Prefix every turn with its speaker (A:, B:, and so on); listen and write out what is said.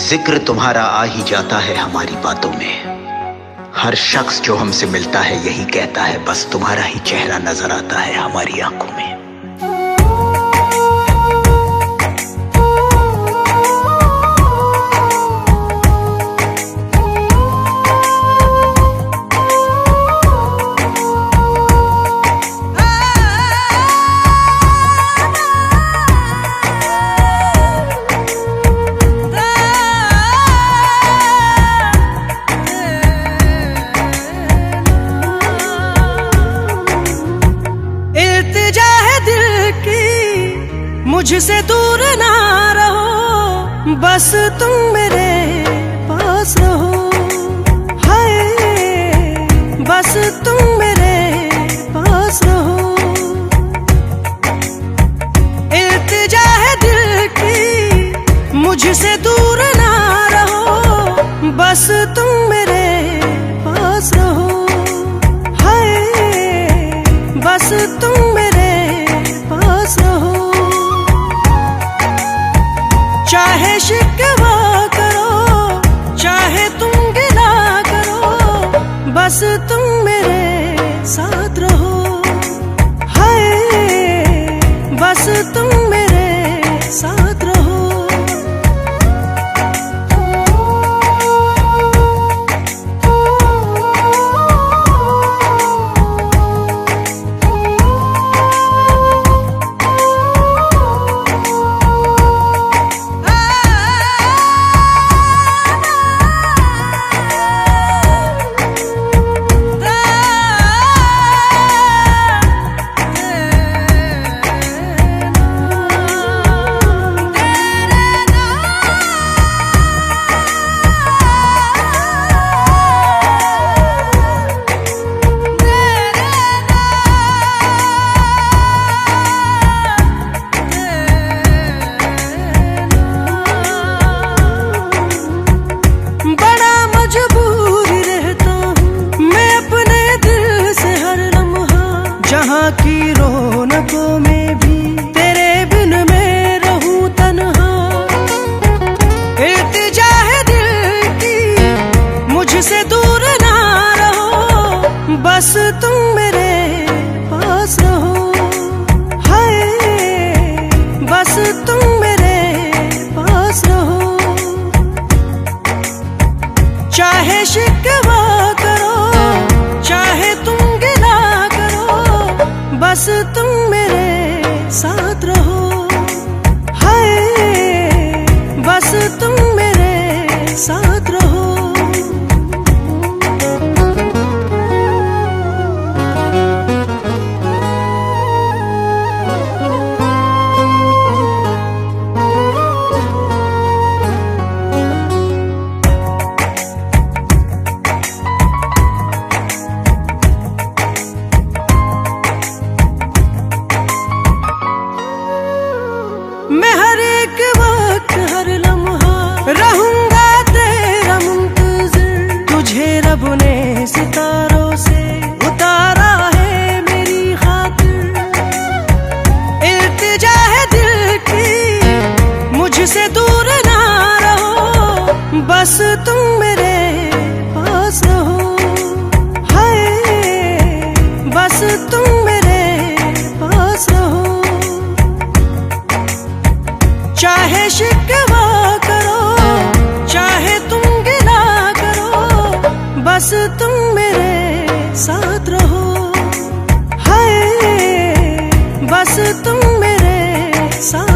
A: जिक्र तुम्हारा आ ही जाता है हमारी बातों में। हर शख्स जो हमसे मिलता है यही कहता है, बस तुम्हारा ही चेहरा नजर आता है हमारी आंखों में।
B: मुझसे दूर ना रहो, बस तुम मेरे पास रहो। हाय, बस तुम मेरे पास रहो। इल्तिजा है दिल की, मुझसे दूर ना रहो, बस तुम मेरे पास रहो। हाय, बस तुम मेरे पास रहो। चाहे शिकवा करो, चाहे तुम गिला करो, बस तुम मेरे साथ रहो। हाय, बस तुम मेरे साथ रहो। जहाँ की रौनकों में भी तेरे बिन मैं रहूं तन्हा। इल्तिजा है दिल की, मुझसे दूर ना रहो, बस तुम मेरे पास रहो। हाय, बस तुम मेरे पास रहो। चाहे शिकवा करो, चाहे तुम बस तुम मेरे साथ रहो। हाय, बस तुम मेरे साथ रहो। मैं हर एक वक्त हर लम्हा रहूंगा तेरा मुंतज़िर। तुझे रब ने सितारों से उतारा है मेरी खातिर। इल्तिजा है दिल की, मुझसे दूर ना रहो, बस तुम मेरे पास रहो। हाय, बस तुम मेरे पास रहो। चाहे शिकवा करो, चाहे तुम गिला करो, बस तुम मेरे साथ रहो। हाय, बस तुम मेरे साथ